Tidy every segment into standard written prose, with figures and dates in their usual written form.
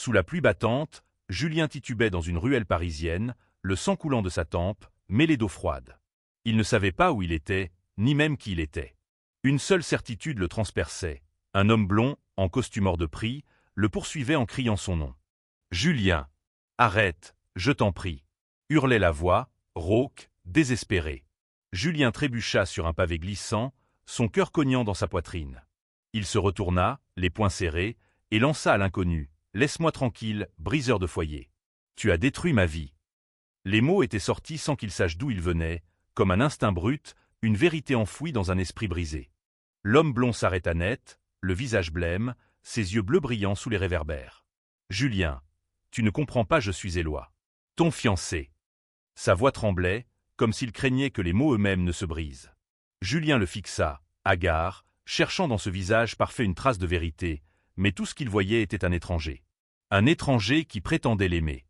Sous la pluie battante, Julien titubait dans une ruelle parisienne, le sang coulant de sa tempe, mêlé d'eau froide. Il ne savait pas où il était, ni même qui il était. Une seule certitude le transperçait. Un homme blond, en costume hors de prix, le poursuivait en criant son nom. « Julien! Arrête, je t'en prie !» hurlait la voix, rauque, désespérée. Julien trébucha sur un pavé glissant, son cœur cognant dans sa poitrine. Il se retourna, les poings serrés, et lança à l'inconnu. « Laisse-moi tranquille, briseur de foyer. Tu as détruit ma vie. » Les mots étaient sortis sans qu'il sache d'où ils venaient, comme un instinct brut, une vérité enfouie dans un esprit brisé. L'homme blond s'arrêta net, le visage blême, ses yeux bleus brillants sous les réverbères. « Julien, tu ne comprends pas, je suis Éloi. Ton fiancé. » Sa voix tremblait, comme s'il craignait que les mots eux-mêmes ne se brisent. Julien le fixa, hagard, cherchant dans ce visage parfait une trace de vérité, mais tout ce qu'il voyait était un étranger. Un étranger qui prétendait l'aimer.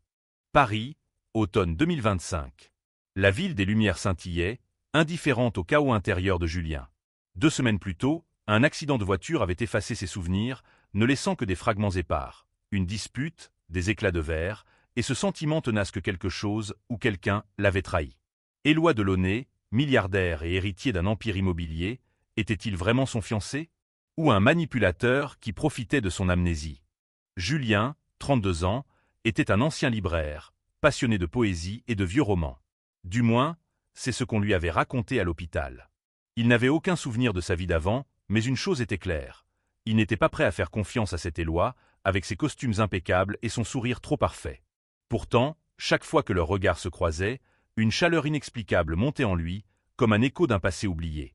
Paris, automne 2025. La ville des Lumières scintillait, indifférente au chaos intérieur de Julien. 2 semaines plus tôt, un accident de voiture avait effacé ses souvenirs, ne laissant que des fragments épars. Une dispute, des éclats de verre, et ce sentiment tenace que quelque chose ou quelqu'un l'avait trahi. Éloi Delaunay, milliardaire et héritier d'un empire immobilier, était-il vraiment son fiancé? Ou un manipulateur qui profitait de son amnésie? Julien, 32 ans, était un ancien libraire, passionné de poésie et de vieux romans. Du moins, c'est ce qu'on lui avait raconté à l'hôpital. Il n'avait aucun souvenir de sa vie d'avant, mais une chose était claire. Il n'était pas prêt à faire confiance à cet Éloi, avec ses costumes impeccables et son sourire trop parfait. Pourtant, chaque fois que leurs regards se croisaient, une chaleur inexplicable montait en lui, comme un écho d'un passé oublié.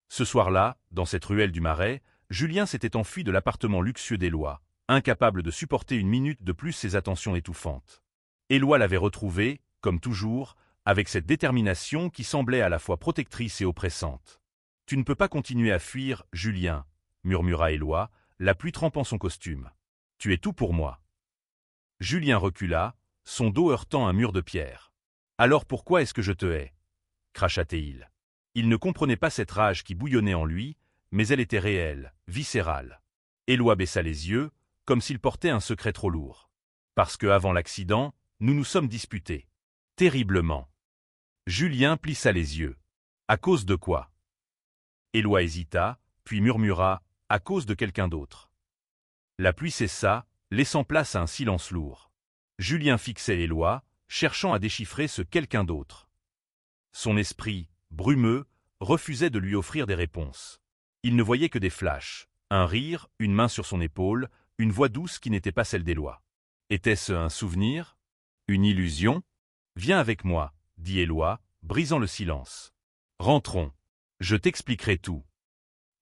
Ce soir-là, dans cette ruelle du Marais, Julien s'était enfui de l'appartement luxueux d'Éloi, incapable de supporter une minute de plus ses attentions étouffantes. Éloi l'avait retrouvé, comme toujours, avec cette détermination qui semblait à la fois protectrice et oppressante. « Tu ne peux pas continuer à fuir, Julien, » murmura Éloi, la pluie trempant son costume. « Tu es tout pour moi. » Julien recula, son dos heurtant un mur de pierre. « Alors pourquoi est-ce que je te hais » cracha-t-il. Il ne comprenait pas cette rage qui bouillonnait en lui, mais elle était réelle, viscérale. Éloi baissa les yeux, comme s'il portait un secret trop lourd. « Parce que, avant l'accident, nous nous sommes disputés. Terriblement. » Julien plissa les yeux. « À cause de quoi » Éloi hésita, puis murmura « à cause de quelqu'un d'autre ». La pluie cessa, laissant place à un silence lourd. Julien fixait Éloi, cherchant à déchiffrer ce quelqu'un d'autre. Son esprit, brumeux, refusait de lui offrir des réponses. Il ne voyait que des flashs, un rire, une main sur son épaule, une voix douce qui n'était pas celle d'Éloi. Était-ce un souvenir? Une illusion? « Viens avec moi, » dit Éloi, brisant le silence. « Rentrons. Je t'expliquerai tout. »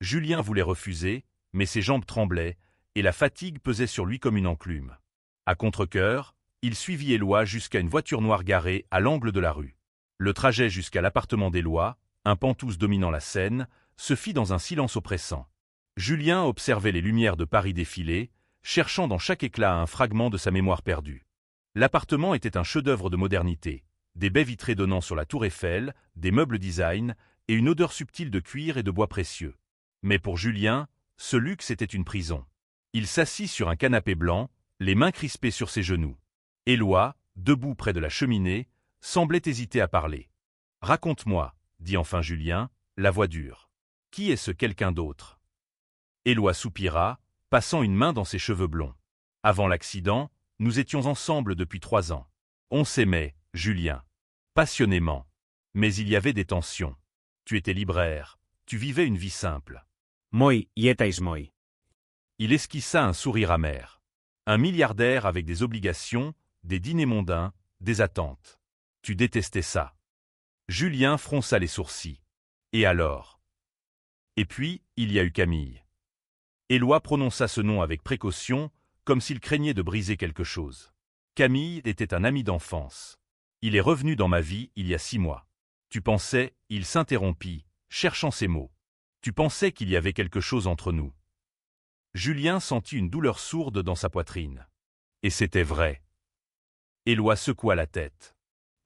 Julien voulait refuser, mais ses jambes tremblaient, et la fatigue pesait sur lui comme une enclume. À contre-cœur, il suivit Éloi jusqu'à une voiture noire garée à l'angle de la rue. Le trajet jusqu'à l'appartement d'Éloi, un penthouse dominant la Seine, se fit dans un silence oppressant. Julien observait les lumières de Paris défiler, cherchant dans chaque éclat un fragment de sa mémoire perdue. L'appartement était un chef-d'œuvre de modernité, des baies vitrées donnant sur la tour Eiffel, des meubles design et une odeur subtile de cuir et de bois précieux. Mais pour Julien, ce luxe était une prison. Il s'assit sur un canapé blanc, les mains crispées sur ses genoux. Éloi, debout près de la cheminée, semblait hésiter à parler. « Raconte-moi, » dit enfin Julien, la voix dure. « Qui est ce quelqu'un d'autre » Éloi soupira, passant une main dans ses cheveux blonds. « Avant l'accident, nous étions ensemble depuis 3 ans. On s'aimait, Julien. Passionnément. Mais il y avait des tensions. Tu étais libraire, tu vivais une vie simple. » Moi, yetais moi. Il esquissa un sourire amer. Un milliardaire avec des obligations, des dîners mondains, des attentes. Tu détestais ça. Julien fronça les sourcils. Et alors? Et puis, il y a eu Camille. Éloi prononça ce nom avec précaution, comme s'il craignait de briser quelque chose. Camille était un ami d'enfance. Il est revenu dans ma vie il y a 6 mois. Tu pensais, il s'interrompit, cherchant ses mots. Tu pensais qu'il y avait quelque chose entre nous. Julien sentit une douleur sourde dans sa poitrine. Et c'était vrai. Éloi secoua la tête.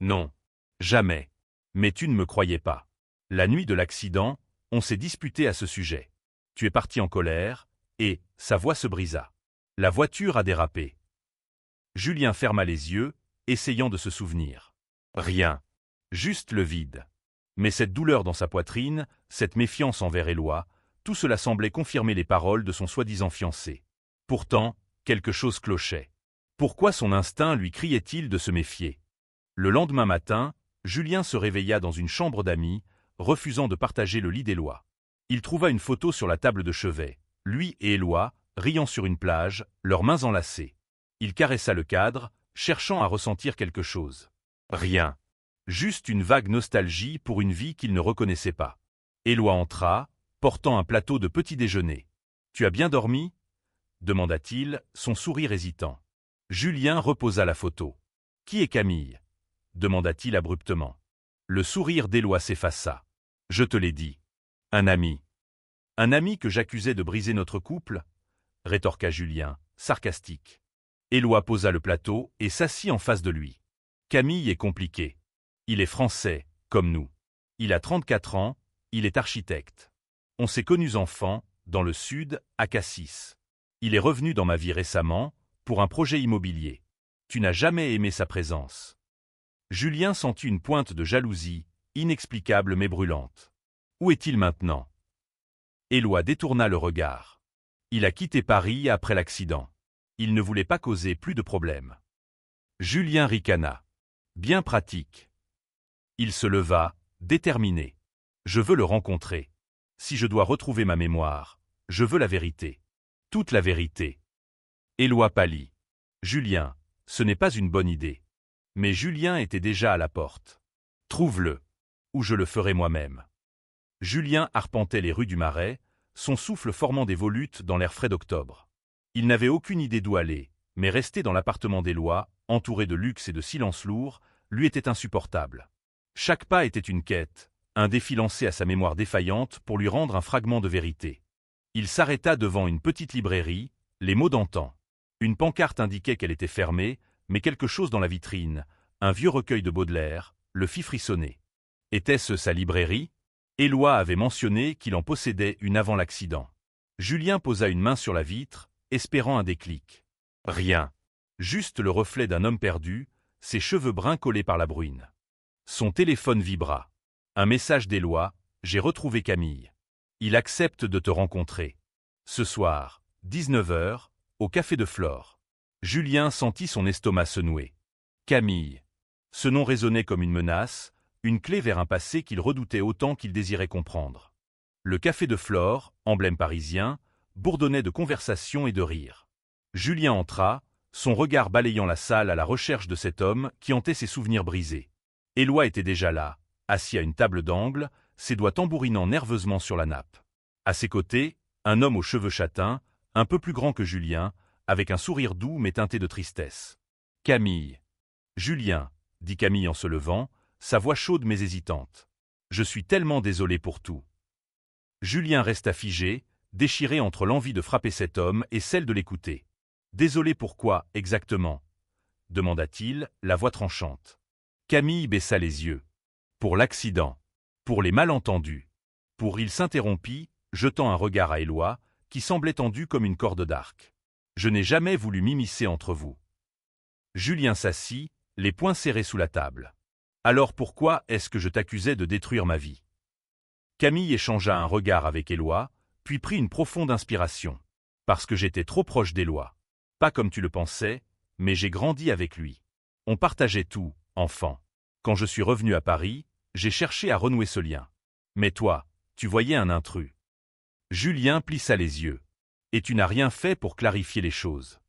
Non, jamais. Mais tu ne me croyais pas. La nuit de l'accident, on s'est disputé à ce sujet. Tu es parti en colère, et sa voix se brisa. La voiture a dérapé. Julien ferma les yeux, essayant de se souvenir. Rien. Juste le vide. Mais cette douleur dans sa poitrine, cette méfiance envers Éloi, tout cela semblait confirmer les paroles de son soi-disant fiancé. Pourtant, quelque chose clochait. Pourquoi son instinct lui criait-il de se méfier? Le lendemain matin, Julien se réveilla dans une chambre d'amis, refusant de partager le lit d'Éloi. Il trouva une photo sur la table de chevet, lui et Éloi, riant sur une plage, leurs mains enlacées. Il caressa le cadre, cherchant à ressentir quelque chose. Rien. Juste une vague nostalgie pour une vie qu'il ne reconnaissait pas. Éloi entra, portant un plateau de petit déjeuner. « Tu as bien dormi ?» demanda-t-il, son sourire hésitant. Julien reposa la photo. « Qui est Camille ?» demanda-t-il abruptement. Le sourire d'Éloi s'effaça. « Je te l'ai dit. Un ami. »« Un ami que j'accusais de briser notre couple ?» rétorqua Julien, sarcastique. Éloi posa le plateau et s'assit en face de lui. « Camille est compliqué. Il est français, comme nous. Il a 34 ans, il est architecte. On s'est connus enfants, dans le sud, à Cassis. Il est revenu dans ma vie récemment, pour un projet immobilier. Tu n'as jamais aimé sa présence. » Julien sentit une pointe de jalousie, inexplicable mais brûlante. Où est-il maintenant? Éloi détourna le regard. Il a quitté Paris après l'accident. Il ne voulait pas causer plus de problèmes. Julien ricana. Bien pratique. Il se leva, déterminé. Je veux le rencontrer. Si je dois retrouver ma mémoire, je veux la vérité. Toute la vérité. Éloi pâlit. Julien, ce n'est pas une bonne idée. Mais Julien était déjà à la porte. Trouve-le, ou je le ferai moi-même. Julien arpentait les rues du Marais, son souffle formant des volutes dans l'air frais d'octobre. Il n'avait aucune idée d'où aller, mais rester dans l'appartement d'Éloi, entouré de luxe et de silence lourd, lui était insupportable. Chaque pas était une quête, un défi lancé à sa mémoire défaillante pour lui rendre un fragment de vérité. Il s'arrêta devant une petite librairie, les mots d'antan. Une pancarte indiquait qu'elle était fermée, mais quelque chose dans la vitrine, un vieux recueil de Baudelaire, le fit frissonner. Était-ce sa librairie? Éloi avait mentionné qu'il en possédait une avant l'accident. Julien posa une main sur la vitre, espérant un déclic. Rien. Juste le reflet d'un homme perdu, ses cheveux bruns collés par la bruine. Son téléphone vibra. Un message d'Éloi, j'ai retrouvé Camille. Il accepte de te rencontrer. Ce soir, 19h, au Café de Flore. Julien sentit son estomac se nouer. Camille. Ce nom résonnait comme une menace, une clé vers un passé qu'il redoutait autant qu'il désirait comprendre. Le Café de Flore, emblème parisien, bourdonnait de conversations et de rires. Julien entra, son regard balayant la salle à la recherche de cet homme qui hantait ses souvenirs brisés. Éloi était déjà là, assis à une table d'angle, ses doigts tambourinant nerveusement sur la nappe. À ses côtés, un homme aux cheveux châtains, un peu plus grand que Julien, avec un sourire doux mais teinté de tristesse. « Camille. »« Julien, » dit Camille en se levant, sa voix chaude mais hésitante. « Je suis tellement désolé pour tout. » Julien resta figé, déchiré entre l'envie de frapper cet homme et celle de l'écouter. « Désolé pourquoi, exactement ?» demanda-t-il, la voix tranchante. Camille baissa les yeux. « Pour l'accident. Pour les malentendus. Pour » il s'interrompit, jetant un regard à Éloi, qui semblait tendu comme une corde d'arc. « Je n'ai jamais voulu m'immiscer entre vous. » Julien s'assit, les poings serrés sous la table. « Alors pourquoi est-ce que je t'accusais de détruire ma vie ?» Camille échangea un regard avec Éloi, puis prit une profonde inspiration. « Parce que j'étais trop proche d'Éloi. Pas comme tu le pensais, mais j'ai grandi avec lui. On partageait tout, enfant. Quand je suis revenu à Paris, j'ai cherché à renouer ce lien. Mais toi, tu voyais un intrus. » Julien plissa les yeux. « Et tu n'as rien fait pour clarifier les choses. »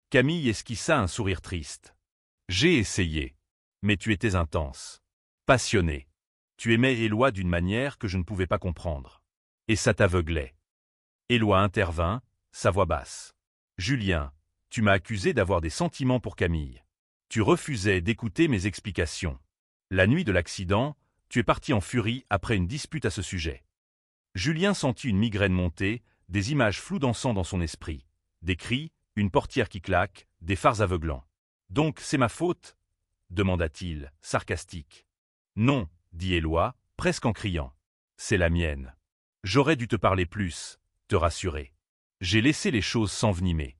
Camille esquissa un sourire triste. « J'ai essayé. Mais tu étais intense. Passionné. Tu aimais Éloi d'une manière que je ne pouvais pas comprendre. Et ça t'aveuglait. » Éloi intervint, sa voix basse. « Julien, tu m'as accusé d'avoir des sentiments pour Camille. Tu refusais d'écouter mes explications. La nuit de l'accident, tu es parti en furie après une dispute à ce sujet. » Julien sentit une migraine monter, des images floues dansant dans son esprit. Des cris, une portière qui claque, des phares aveuglants. « Donc c'est ma faute ?» demanda-t-il, sarcastique. « Non, » dit Éloi, presque en criant. « C'est la mienne. J'aurais dû te parler plus, te rassurer. J'ai laissé les choses s'envenimer. »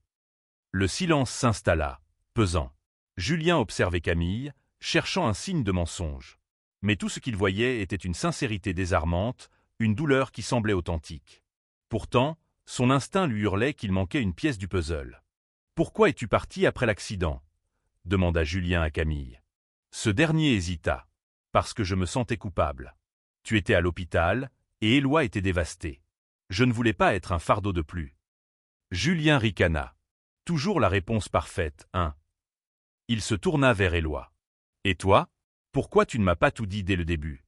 Le silence s'installa. pesant. Julien observait Camille, cherchant un signe de mensonge. Mais tout ce qu'il voyait était une sincérité désarmante, une douleur qui semblait authentique. Pourtant, son instinct lui hurlait qu'il manquait une pièce du puzzle. « Pourquoi es-tu parti après l'accident » demanda Julien à Camille. Ce dernier hésita. « Parce que je me sentais coupable. Tu étais à l'hôpital, et Éloi était dévastée. Je ne voulais pas être un fardeau de plus. » Julien ricana. Toujours la réponse parfaite, hein. Il se tourna vers Éloi. « Et toi ? Pourquoi tu ne m'as pas tout dit dès le début ?»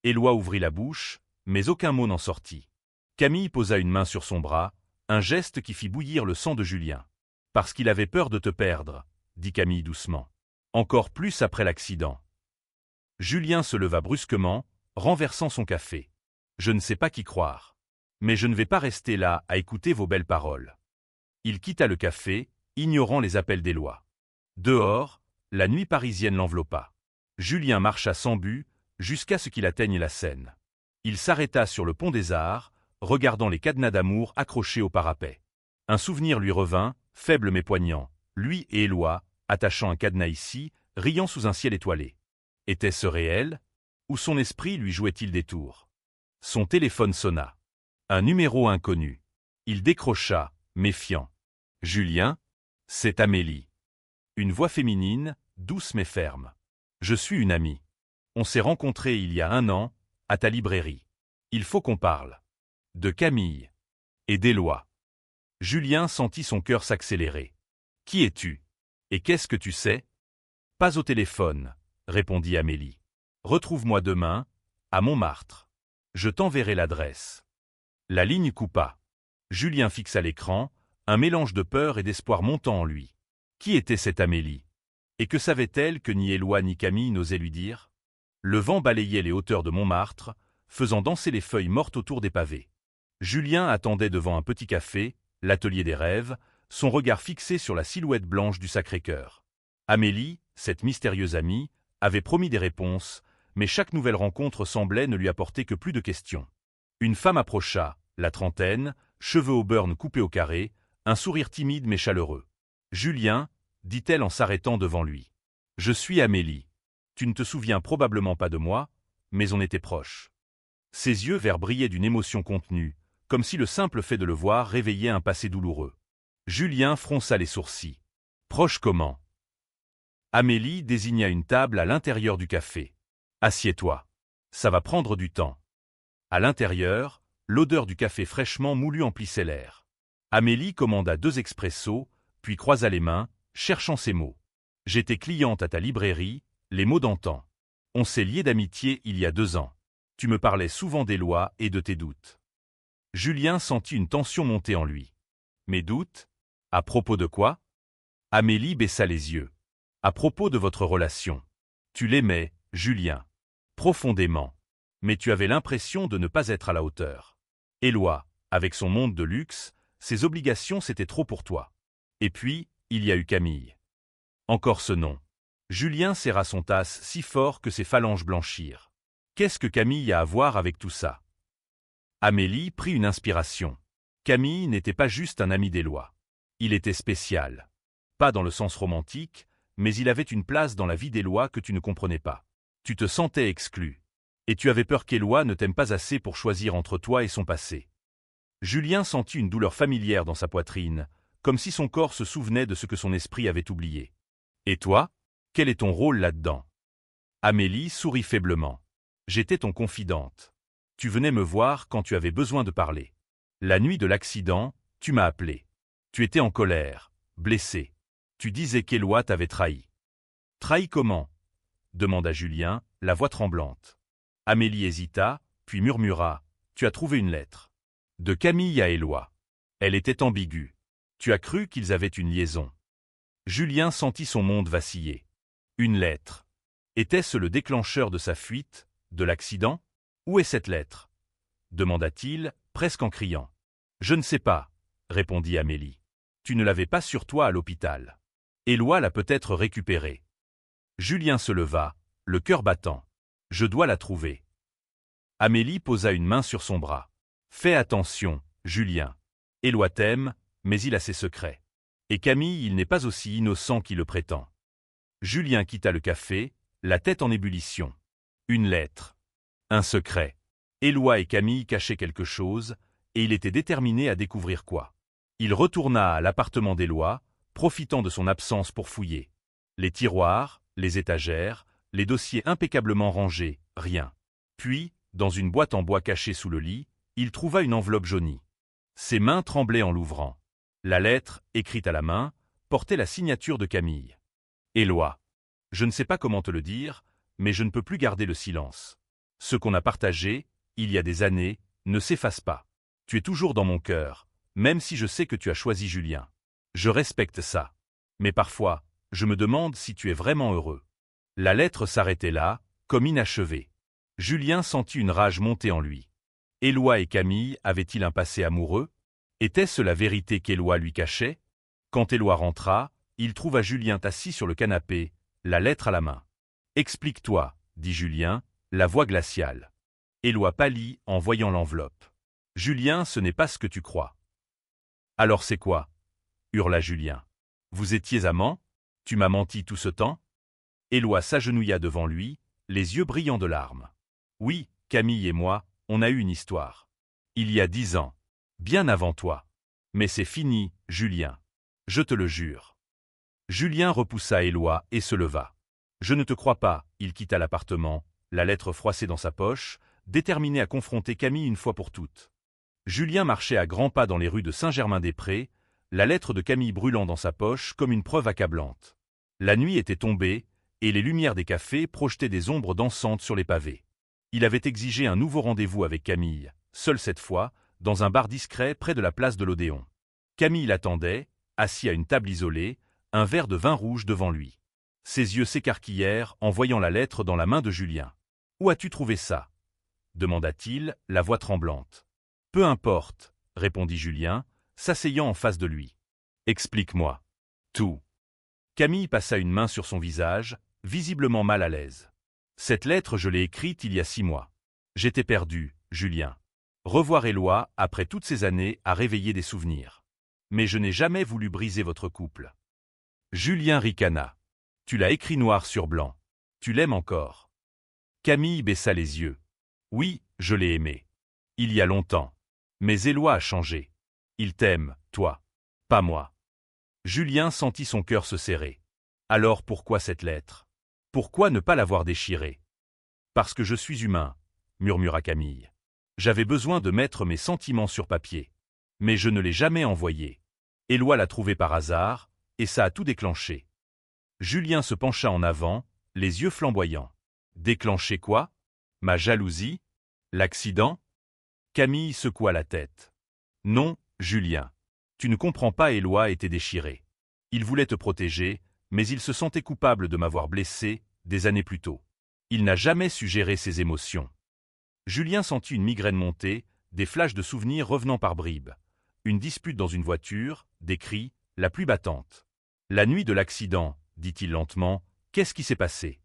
Éloi ouvrit la bouche, mais aucun mot n'en sortit. Camille posa une main sur son bras, un geste qui fit bouillir le sang de Julien. « Parce qu'il avait peur de te perdre, » dit Camille doucement. « Encore plus après l'accident. » Julien se leva brusquement, renversant son café. « Je ne sais pas qui croire. Mais je ne vais pas rester là à écouter vos belles paroles. » Il quitta le café, ignorant les appels d'Éloi. Dehors, la nuit parisienne l'enveloppa. Julien marcha sans but, jusqu'à ce qu'il atteigne la Seine. Il s'arrêta sur le pont des Arts, regardant les cadenas d'amour accrochés au parapet. Un souvenir lui revint, faible mais poignant, lui et Éloi, attachant un cadenas ici, riant sous un ciel étoilé. Était-ce réel? Ou son esprit lui jouait-il des tours? Son téléphone sonna. Un numéro inconnu. Il décrocha, méfiant. « Julien, c'est Amélie. » Une voix féminine, douce mais ferme. « Je suis une amie. On s'est rencontrés il y a 1 an, à ta librairie. Il faut qu'on parle. » De Camille. Et d'Éloi. Julien sentit son cœur s'accélérer. « Qui es-tu? Et qu'est-ce que tu sais ?»« Pas au téléphone, » répondit Amélie. « Retrouve-moi demain, à Montmartre. Je t'enverrai l'adresse. » La ligne coupa. Julien fixa l'écran, un mélange de peur et d'espoir montant en lui. Qui était cette Amélie? Et que savait-elle que ni Éloi ni Camille n'osaient lui dire? Le vent balayait les hauteurs de Montmartre, faisant danser les feuilles mortes autour des pavés. Julien attendait devant un petit café, l'atelier des rêves, son regard fixé sur la silhouette blanche du Sacré-Cœur. Amélie, cette mystérieuse amie, avait promis des réponses, mais chaque nouvelle rencontre semblait ne lui apporter que plus de questions. Une femme approcha, la trentaine, cheveux au burn coupés au carré, un sourire timide mais chaleureux. « Julien, » dit-elle en s'arrêtant devant lui. « Je suis Amélie. Tu ne te souviens probablement pas de moi, mais on était proches. » Ses yeux verts brillaient d'une émotion contenue, comme si le simple fait de le voir réveillait un passé douloureux. Julien fronça les sourcils. « Proche comment ?» Amélie désigna une table à l'intérieur du café. « Assieds-toi. Ça va prendre du temps. » À l'intérieur, l'odeur du café fraîchement moulu emplissait l'air. Amélie commanda 2 expressos, puis croisa les mains, cherchant ses mots. « J'étais cliente à ta librairie, les mots d'antan. On s'est liés d'amitié il y a 2 ans. Tu me parlais souvent d'Éloi et de tes doutes. » Julien sentit une tension monter en lui. « Mes doutes? À propos de quoi ?» Amélie baissa les yeux. « À propos de votre relation. Tu l'aimais, Julien. Profondément. Mais tu avais l'impression de ne pas être à la hauteur. Éloi, avec son monde de luxe, ses obligations c'était trop pour toi. Et puis, il y a eu Camille. » Encore ce nom. Julien serra son tasse si fort que ses phalanges blanchirent. Qu'est-ce que Camille a à voir avec tout ça? Amélie prit une inspiration. Camille n'était pas juste un ami d'Éloi. Il était spécial. Pas dans le sens romantique, mais il avait une place dans la vie d'Éloi que tu ne comprenais pas. Tu te sentais exclu. Et tu avais peur qu'Éloi ne t'aime pas assez pour choisir entre toi et son passé. Julien sentit une douleur familière dans sa poitrine, comme si son corps se souvenait de ce que son esprit avait oublié. « Et toi? Quel est ton rôle là-dedans » Amélie sourit faiblement. « J'étais ton confidente. Tu venais me voir quand tu avais besoin de parler. La nuit de l'accident, tu m'as appelé. Tu étais en colère, blessé. Tu disais qu'Éloi t'avait trahi. »« Trahi comment ?» demanda Julien, la voix tremblante. Amélie hésita, puis murmura. « Tu as trouvé une lettre. De Camille à Éloi. Elle était ambiguë. Tu as cru qu'ils avaient une liaison. » Julien sentit son monde vaciller. Une lettre. Était-ce le déclencheur de sa fuite, de l'accident? Où est cette lettre? Demanda-t-il, presque en criant. Je ne sais pas, répondit Amélie. Tu ne l'avais pas sur toi à l'hôpital. Éloi l'a peut-être récupérée. Julien se leva, le cœur battant. Je dois la trouver. Amélie posa une main sur son bras. Fais attention, Julien. Éloi t'aime, mais il a ses secrets. Et Camille, il n'est pas aussi innocent qu'il le prétend. Julien quitta le café, la tête en ébullition. Une lettre. Un secret. Éloi et Camille cachaient quelque chose, et il était déterminé à découvrir quoi. Il retourna à l'appartement d'Éloi, profitant de son absence pour fouiller. Les tiroirs, les étagères, les dossiers impeccablement rangés, rien. Puis, dans une boîte en bois cachée sous le lit, il trouva une enveloppe jaunie. Ses mains tremblaient en l'ouvrant. La lettre, écrite à la main, portait la signature de Camille. Éloi. Je ne sais pas comment te le dire, mais je ne peux plus garder le silence. Ce qu'on a partagé, il y a des années, ne s'efface pas. Tu es toujours dans mon cœur, même si je sais que tu as choisi Julien. Je respecte ça. Mais parfois, je me demande si tu es vraiment heureux. La lettre s'arrêtait là, comme inachevée. Julien sentit une rage monter en lui. Éloi et Camille avaient-ils un passé amoureux? Était-ce la vérité qu'Éloi lui cachait? Quand Éloi rentra, il trouva Julien assis sur le canapé, la lettre à la main. « Explique-toi, » dit Julien, la voix glaciale. Éloi pâlit en voyant l'enveloppe. « Julien, ce n'est pas ce que tu crois. »« Alors c'est quoi ?» hurla Julien. « Vous étiez amants? Tu m'as menti tout ce temps ?» Éloi s'agenouilla devant lui, les yeux brillants de larmes. « Oui, Camille et moi, on a eu une histoire. Il y a 10 ans. Bien avant toi. Mais c'est fini, Julien. Je te le jure. » Julien repoussa Éloi et se leva. « Je ne te crois pas », il quitta l'appartement, la lettre froissée dans sa poche, déterminé à confronter Camille une fois pour toutes. Julien marchait à grands pas dans les rues de Saint-Germain-des-Prés, la lettre de Camille brûlant dans sa poche comme une preuve accablante. La nuit était tombée, et les lumières des cafés projetaient des ombres dansantes sur les pavés. Il avait exigé un nouveau rendez-vous avec Camille, seul cette fois, dans un bar discret près de la place de l'Odéon. Camille l'attendait, assis à une table isolée, un verre de vin rouge devant lui. Ses yeux s'écarquillèrent en voyant la lettre dans la main de Julien. « Où as-tu trouvé ça ?» demanda-t-il, la voix tremblante. « Peu importe, » répondit Julien, s'asseyant en face de lui. « Explique-moi. Tout. » Camille passa une main sur son visage, visiblement mal à l'aise. « Cette lettre, je l'ai écrite il y a 6 mois. J'étais perdu, Julien. Revoir Éloi, après toutes ces années, a réveillé des souvenirs. Mais je n'ai jamais voulu briser votre couple. » Julien ricana. « Tu l'as écrit noir sur blanc. Tu l'aimes encore. » Camille baissa les yeux. « Oui, je l'ai aimé. Il y a longtemps. Mais Éloi a changé. Il t'aime, toi. Pas moi. » Julien sentit son cœur se serrer. « Alors pourquoi cette lettre? Pourquoi ne pas l'avoir déchirée? »« Parce que je suis humain, » murmura Camille. « J'avais besoin de mettre mes sentiments sur papier. Mais je ne l'ai jamais envoyée. Éloi l'a trouvée par hasard, et ça a tout déclenché. » Julien se pencha en avant, les yeux flamboyants. « Déclencher quoi? Ma jalousie? L'accident ?» Camille secoua la tête. « Non, Julien. Tu ne comprends pas, Éloi était déchiré. Il voulait te protéger, mais il se sentait coupable de m'avoir blessé, des années plus tôt. Il n'a jamais su gérer ses émotions. » Julien sentit une migraine monter, des flashs de souvenirs revenant par bribes. Une dispute dans une voiture, des cris, la pluie battante. « La nuit de l'accident, » dit-il lentement, « qu'est-ce qui s'est passé ?»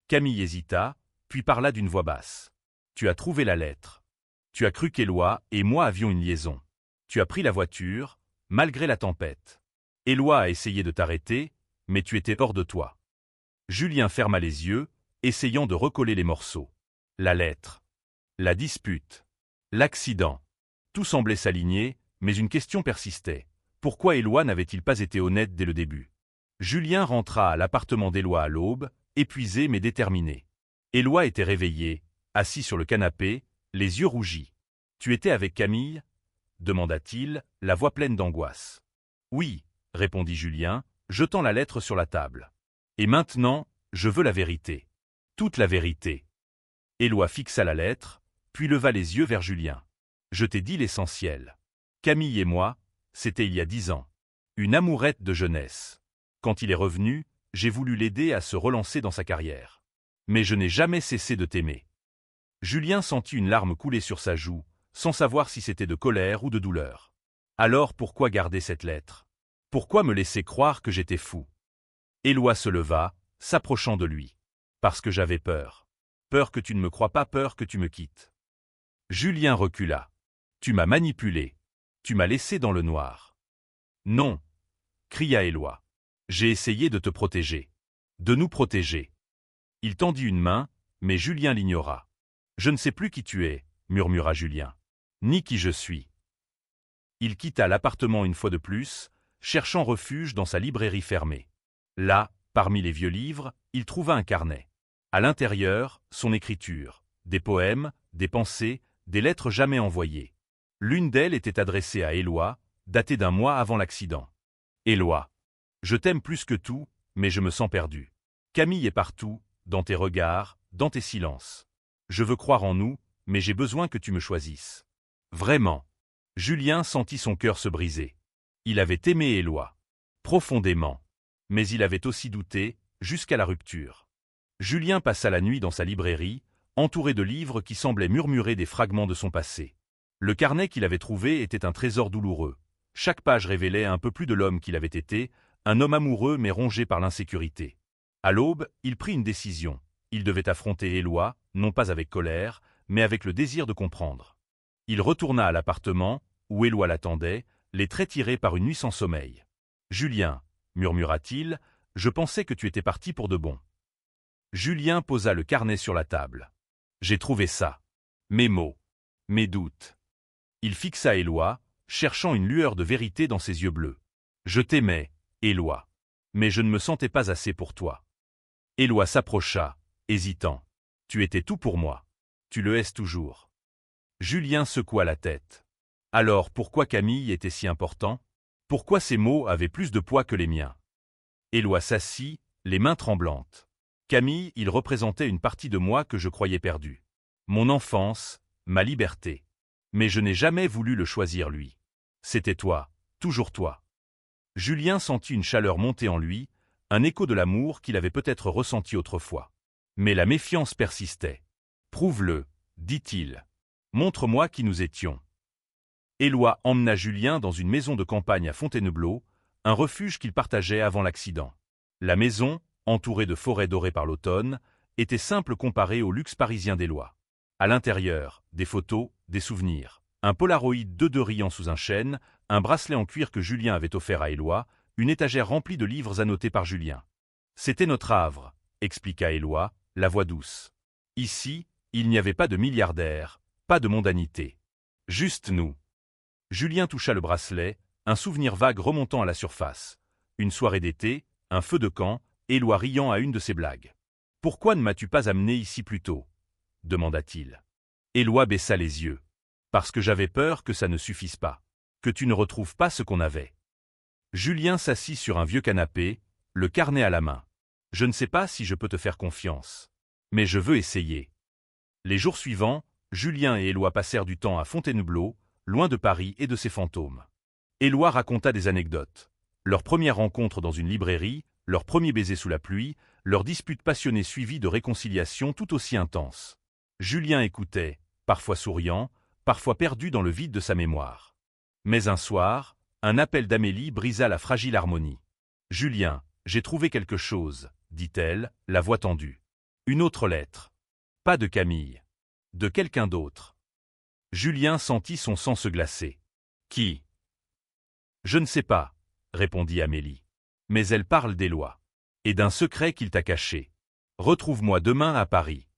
Camille hésita, puis parla d'une voix basse. « Tu as trouvé la lettre. Tu as cru qu'Éloi et moi avions une liaison. Tu as pris la voiture, malgré la tempête. Éloi a essayé de t'arrêter, mais tu étais hors de toi. » Julien ferma les yeux, essayant de recoller les morceaux. La lettre. La dispute. L'accident. Tout semblait s'aligner, mais une question persistait. Pourquoi Éloi n'avait-il pas été honnête dès le début? Julien rentra à l'appartement d'Éloi à l'aube, épuisé mais déterminé. Éloi était réveillé, assis sur le canapé, les yeux rougis. « Tu étais avec Camille ?» demanda-t-il, la voix pleine d'angoisse. « Oui, » répondit Julien, jetant la lettre sur la table. « Et maintenant, je veux la vérité. Toute la vérité. » Éloi fixa la lettre, puis leva les yeux vers Julien. « Je t'ai dit l'essentiel. Camille et moi, c'était il y a 10 ans. Une amourette de jeunesse. Quand il est revenu, j'ai voulu l'aider à se relancer dans sa carrière. Mais je n'ai jamais cessé de t'aimer. » Julien sentit une larme couler sur sa joue, sans savoir si c'était de colère ou de douleur. « Alors pourquoi garder cette lettre? Pourquoi me laisser croire que j'étais fou ?» Éloi se leva, s'approchant de lui. « Parce que j'avais peur. Peur que tu ne me crois pas, peur que tu me quittes. » Julien recula. « Tu m'as manipulé. Tu m'as laissé dans le noir. » « Non. cria Éloi. J'ai essayé de te protéger. De nous protéger. Il tendit une main, mais Julien l'ignora. Je ne sais plus qui tu es, murmura Julien. Ni qui je suis. Il quitta l'appartement une fois de plus, cherchant refuge dans sa librairie fermée. Là, parmi les vieux livres, il trouva un carnet. À l'intérieur, son écriture, des poèmes, des pensées, des lettres jamais envoyées. L'une d'elles était adressée à Éloi, datée d'un mois avant l'accident. Éloi. Je t'aime plus que tout, mais je me sens perdu. Camille est partout, dans tes regards, dans tes silences. Je veux croire en nous, mais j'ai besoin que tu me choisisses. Vraiment. Julien sentit son cœur se briser. Il avait aimé Éloi. Profondément. Mais il avait aussi douté, jusqu'à la rupture. Julien passa la nuit dans sa librairie, entouré de livres qui semblaient murmurer des fragments de son passé. Le carnet qu'il avait trouvé était un trésor douloureux. Chaque page révélait un peu plus de l'homme qu'il avait été, un homme amoureux mais rongé par l'insécurité. À l'aube, il prit une décision. Il devait affronter Éloi, non pas avec colère, mais avec le désir de comprendre. Il retourna à l'appartement, où Éloi l'attendait, les traits tirés par une nuit sans sommeil. « Julien, murmura-t-il, je pensais que tu étais parti pour de bon. » Julien posa le carnet sur la table. « J'ai trouvé ça. Mes mots. Mes doutes. » Il fixa Éloi, cherchant une lueur de vérité dans ses yeux bleus. « Je t'aimais, Éloi. Mais je ne me sentais pas assez pour toi. » Éloi s'approcha, hésitant. « Tu étais tout pour moi. Tu le es toujours. » Julien secoua la tête. Alors pourquoi Camille était si important? Pourquoi ces mots avaient plus de poids que les miens? Éloi s'assit, les mains tremblantes. Camille, il représentait une partie de moi que je croyais perdue. Mon enfance, ma liberté. Mais je n'ai jamais voulu le choisir lui. C'était toi, toujours toi. Julien sentit une chaleur monter en lui, un écho de l'amour qu'il avait peut-être ressenti autrefois. Mais la méfiance persistait. « Prouve-le, dit-il. Montre-moi qui nous étions. » Éloi emmena Julien dans une maison de campagne à Fontainebleau, un refuge qu'il partageait avant l'accident. La maison, entourée de forêts dorées par l'automne, était simple comparée au luxe parisien d'Éloi. À l'intérieur, des photos, des souvenirs, un Polaroid de riant sous un chêne, un bracelet en cuir que Julien avait offert à Éloi, une étagère remplie de livres annotés par Julien. « C'était notre havre, » expliqua Éloi, la voix douce. « Ici, il n'y avait pas de milliardaires, pas de mondanité. Juste nous. » Julien toucha le bracelet, un souvenir vague remontant à la surface. Une soirée d'été, un feu de camp, Éloi riant à une de ses blagues. « Pourquoi ne m'as-tu pas amené ici plus tôt ?» demanda-t-il. Éloi baissa les yeux. « Parce que j'avais peur que ça ne suffise pas. Que tu ne retrouves pas ce qu'on avait. » Julien s'assit sur un vieux canapé, le carnet à la main. « Je ne sais pas si je peux te faire confiance. Mais je veux essayer. » Les jours suivants, Julien et Éloi passèrent du temps à Fontainebleau, loin de Paris et de ses fantômes. Éloi raconta des anecdotes. Leur première rencontre dans une librairie, leur premier baiser sous la pluie, leur dispute passionnée suivie de réconciliations tout aussi intenses. Julien écoutait, parfois souriant, parfois perdu dans le vide de sa mémoire. Mais un soir, un appel d'Amélie brisa la fragile harmonie. « Julien, j'ai trouvé quelque chose, » dit-elle, la voix tendue. Une autre lettre. Pas de Camille. De quelqu'un d'autre. Julien sentit son sang se glacer. « Qui ?»« Je ne sais pas, » répondit Amélie. « Mais elle parle d'Éloi. Et d'un secret qu'il t'a caché. Retrouve-moi demain à Paris. »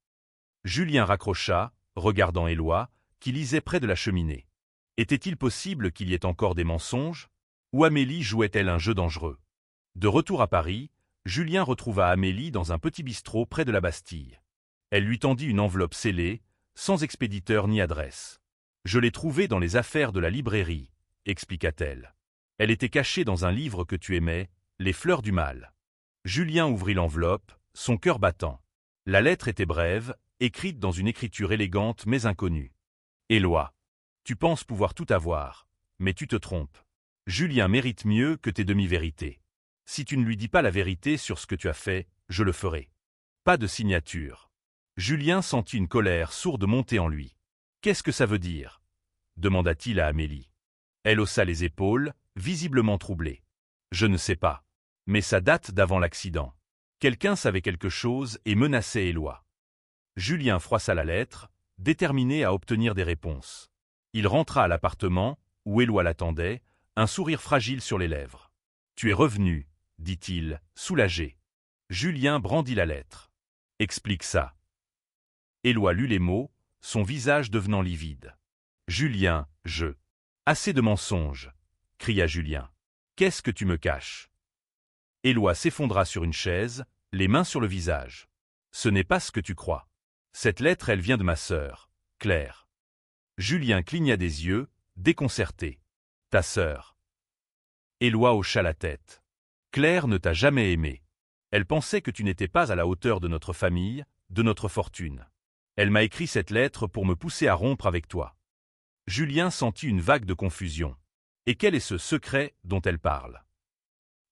Julien raccrocha, regardant Éloi, qui lisait près de la cheminée. Était-il possible qu'il y ait encore des mensonges? Ou Amélie jouait-elle un jeu dangereux? De retour à Paris, Julien retrouva Amélie dans un petit bistrot près de la Bastille. Elle lui tendit une enveloppe scellée, sans expéditeur ni adresse. « Je l'ai trouvée dans les affaires de la librairie, » expliqua-t-elle. « Elle était cachée dans un livre que tu aimais, Les fleurs du mal. » Julien ouvrit l'enveloppe, son cœur battant. La lettre était brève, écrite dans une écriture élégante mais inconnue. « Éloi, tu penses pouvoir tout avoir, mais tu te trompes. Julien mérite mieux que tes demi-vérités. Si tu ne lui dis pas la vérité sur ce que tu as fait, je le ferai. » Pas de signature. Julien sentit une colère sourde monter en lui. « Qu'est-ce que ça veut dire ?» demanda-t-il à Amélie. Elle haussa les épaules, visiblement troublée. « Je ne sais pas. Mais ça date d'avant l'accident. Quelqu'un savait quelque chose et menaçait Éloi. » Julien froissa la lettre, déterminé à obtenir des réponses. Il rentra à l'appartement, où Éloi l'attendait, un sourire fragile sur les lèvres. « Tu es revenu, dit-il, soulagé. Julien brandit la lettre. Explique ça. Éloi lut les mots, son visage devenant livide. Julien, je. Assez de mensonges, cria Julien. Qu'est-ce que tu me caches? Éloi s'effondra sur une chaise, les mains sur le visage. Ce n'est pas ce que tu crois. Cette lettre, elle vient de ma sœur, Claire. Julien cligna des yeux, déconcerté. Ta sœur. Éloi hocha la tête. Claire ne t'a jamais aimé. Elle pensait que tu n'étais pas à la hauteur de notre famille, de notre fortune. Elle m'a écrit cette lettre pour me pousser à rompre avec toi. Julien sentit une vague de confusion. Et quel est ce secret dont elle parle?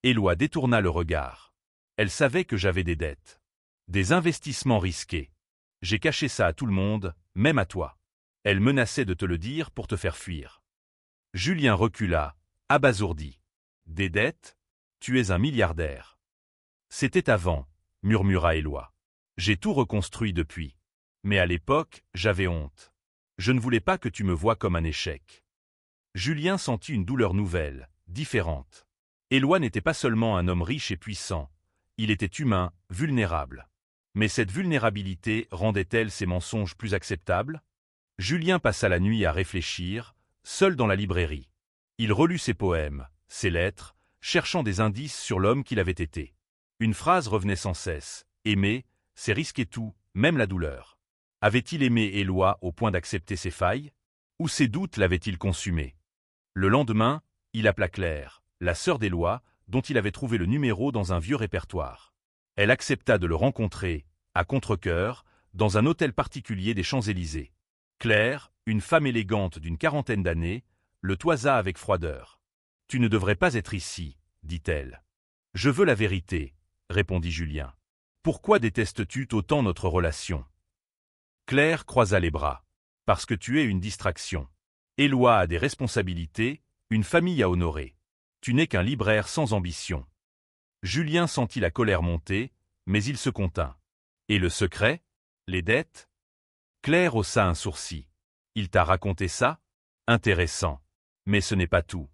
Éloi détourna le regard. Elle savait que j'avais des dettes. Des investissements risqués. J'ai caché ça à tout le monde, même à toi. Elle menaçait de te le dire pour te faire fuir. Julien recula, abasourdi. Des dettes? Tu es un milliardaire. C'était avant, murmura Éloi. J'ai tout reconstruit depuis. Mais à l'époque, j'avais honte. Je ne voulais pas que tu me voies comme un échec. Julien sentit une douleur nouvelle, différente. Éloi n'était pas seulement un homme riche et puissant. Il était humain, vulnérable. Mais cette vulnérabilité rendait-elle ses mensonges plus acceptables? Julien passa la nuit à réfléchir, seul dans la librairie. Il relut ses poèmes, ses lettres, cherchant des indices sur l'homme qu'il avait été. Une phrase revenait sans cesse. Aimer, c'est risquer tout, même la douleur. Avait-il aimé Éloi au point d'accepter ses failles? Ou ses doutes l'avaient-ils consumé? Le lendemain, il appela Claire, la sœur d'Éloi, dont il avait trouvé le numéro dans un vieux répertoire. Elle accepta de le rencontrer, à contre-cœur, dans un hôtel particulier des Champs-Élysées. Claire, une femme élégante d'une quarantaine d'années, le toisa avec froideur. « Tu ne devrais pas être ici, dit-elle. »« Je veux la vérité, » répondit Julien. « Pourquoi détestes-tu autant notre relation ?» Claire croisa les bras. « Parce que tu es une distraction. Éloi a des responsabilités, une famille à honorer. Tu n'es qu'un libraire sans ambition. » Julien sentit la colère monter, mais il se contint. « Et le secret? Les dettes ?» Claire haussa un sourcil. « Il t'a raconté ça? Intéressant. Mais ce n'est pas tout.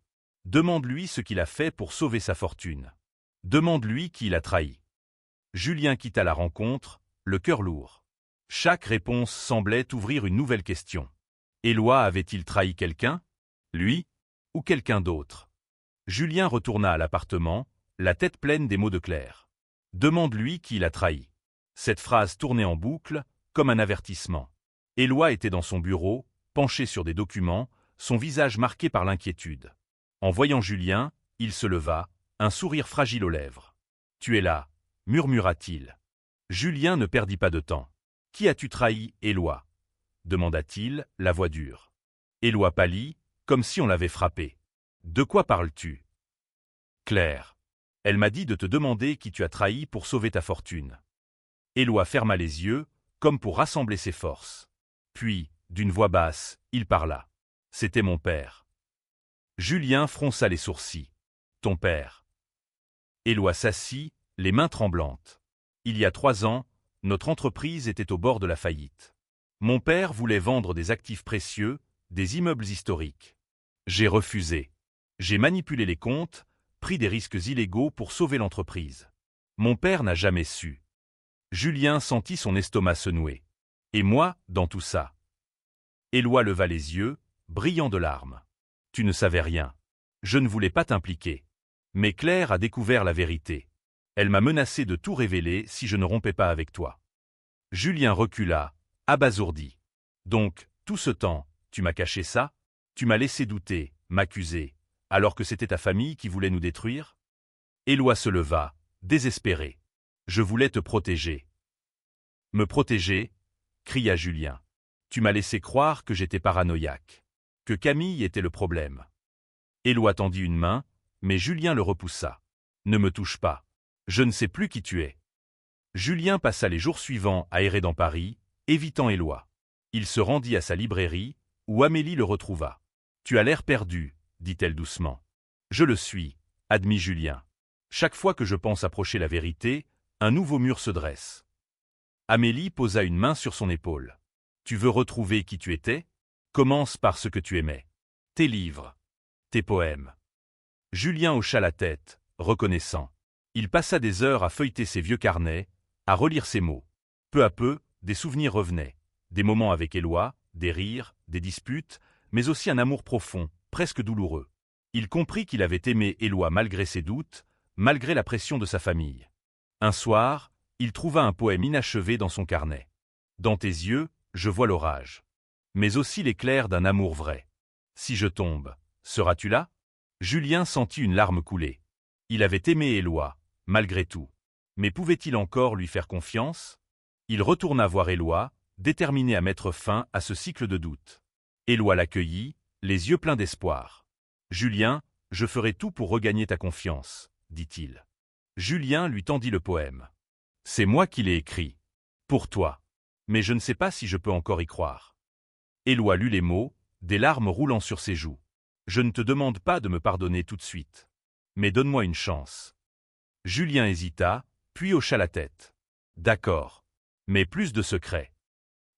Demande-lui ce qu'il a fait pour sauver sa fortune. Demande-lui qui il a trahi. » Julien quitta la rencontre, le cœur lourd. Chaque réponse semblait ouvrir une nouvelle question. Éloi avait-il trahi quelqu'un? Lui? Ou quelqu'un d'autre? Julien retourna à l'appartement, la tête pleine des mots de Claire. Demande-lui qui il a trahi. Cette phrase tournait en boucle, comme un avertissement. Éloi était dans son bureau, penché sur des documents, son visage marqué par l'inquiétude. En voyant Julien, il se leva, un sourire fragile aux lèvres. « Tu es là, » murmura-t-il. Julien ne perdit pas de temps. « Qui as-tu trahi, Éloi » demanda-t-il, la voix dure. Éloi pâlit, comme si on l'avait frappé. « De quoi parles-tu » Claire. Elle m'a dit de te demander qui tu as trahi pour sauver ta fortune. Éloi ferma les yeux, comme pour rassembler ses forces. Puis, d'une voix basse, il parla. C'était mon père. Julien fronça les sourcils. Ton père. Éloi s'assit, les mains tremblantes. Il y a 3 ans, notre entreprise était au bord de la faillite. Mon père voulait vendre des actifs précieux, des immeubles historiques. J'ai refusé. J'ai manipulé les comptes, pris des risques illégaux pour sauver l'entreprise. Mon père n'a jamais su. Julien sentit son estomac se nouer. Et moi, dans tout ça? Éloi leva les yeux, brillant de larmes. Tu ne savais rien. Je ne voulais pas t'impliquer. Mais Claire a découvert la vérité. Elle m'a menacé de tout révéler si je ne rompais pas avec toi. Julien recula, abasourdi. Donc, tout ce temps, tu m'as caché ça? Tu m'as laissé douter, m'accuser, alors que c'était ta famille qui voulait nous détruire? Éloi se leva, désespéré. Je voulais te protéger. Me protéger? Cria Julien. Tu m'as laissé croire que j'étais paranoïaque, que Camille était le problème. Éloi tendit une main, mais Julien le repoussa. Ne me touche pas. Je ne sais plus qui tu es. Julien passa les jours suivants à errer dans Paris, évitant Éloi. Il se rendit à sa librairie, où Amélie le retrouva. Tu as l'air perdu, dit-elle doucement. Je le suis, admit Julien. Chaque fois que je pense approcher la vérité, un nouveau mur se dresse. Amélie posa une main sur son épaule. Tu veux retrouver qui tu étais? Commence par ce que tu aimais. Tes livres. Tes poèmes. Julien hocha la tête, reconnaissant. Il passa des heures à feuilleter ses vieux carnets, à relire ses mots. Peu à peu, des souvenirs revenaient. Des moments avec Éloi, des rires, des disputes, mais aussi un amour profond, presque douloureux. Il comprit qu'il avait aimé Éloi malgré ses doutes, malgré la pression de sa famille. Un soir, il trouva un poème inachevé dans son carnet. « Dans tes yeux, je vois l'orage. Mais aussi l'éclair d'un amour vrai. Si je tombe, seras-tu là ?» Julien sentit une larme couler. Il avait aimé Éloi, malgré tout. Mais pouvait-il encore lui faire confiance? Il retourna voir Éloi, déterminé à mettre fin à ce cycle de doutes. Éloi l'accueillit, les yeux pleins d'espoir. « Julien, je ferai tout pour regagner ta confiance, » dit-il. Julien lui tendit le poème. « C'est moi qui l'ai écrit. Pour toi. Mais je ne sais pas si je peux encore y croire. » Éloi lut les mots, des larmes roulant sur ses joues. « Je ne te demande pas de me pardonner tout de suite. Mais donne-moi une chance. » Julien hésita, puis hocha la tête. « D'accord. Mais plus de secrets. »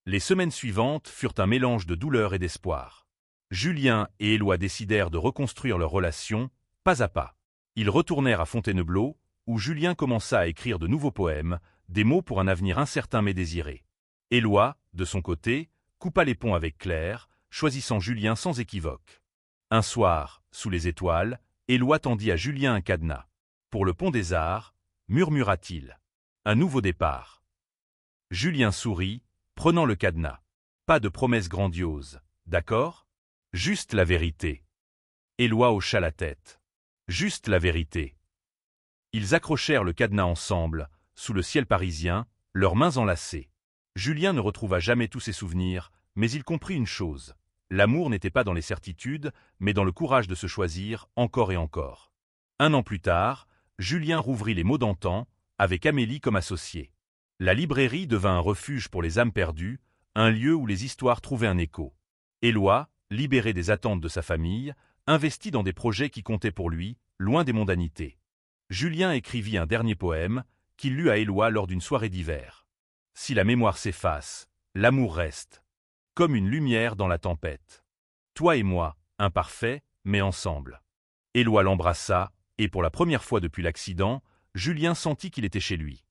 Les semaines suivantes furent un mélange de douleur et d'espoir. Julien et Éloi décidèrent de reconstruire leur relation, pas à pas. Ils retournèrent à Fontainebleau, où Julien commença à écrire de nouveaux poèmes, des mots pour un avenir incertain mais désiré. Éloi, de son côté, coupa les ponts avec Claire, choisissant Julien sans équivoque. Un soir, sous les étoiles, Éloi tendit à Julien un cadenas. « Pour le pont des Arts », murmura-t-il. « Un nouveau départ. » Julien sourit, prenant le cadenas. Pas de promesses grandioses, d'accord? Juste la vérité. Éloi hocha la tête. Juste la vérité. Ils accrochèrent le cadenas ensemble, sous le ciel parisien, leurs mains enlacées. Julien ne retrouva jamais tous ses souvenirs, mais il comprit une chose. L'amour n'était pas dans les certitudes, mais dans le courage de se choisir encore et encore. 1 an plus tard, Julien rouvrit les mots d'antan, avec Amélie comme associée. La librairie devint un refuge pour les âmes perdues, un lieu où les histoires trouvaient un écho. Éloi, libéré des attentes de sa famille, investit dans des projets qui comptaient pour lui, loin des mondanités. Julien écrivit un dernier poème, qu'il lut à Éloi lors d'une soirée d'hiver. « Si la mémoire s'efface, l'amour reste, comme une lumière dans la tempête. Toi et moi, imparfaits, mais ensemble. » Éloi l'embrassa, et pour la première fois depuis l'accident, Julien sentit qu'il était chez lui.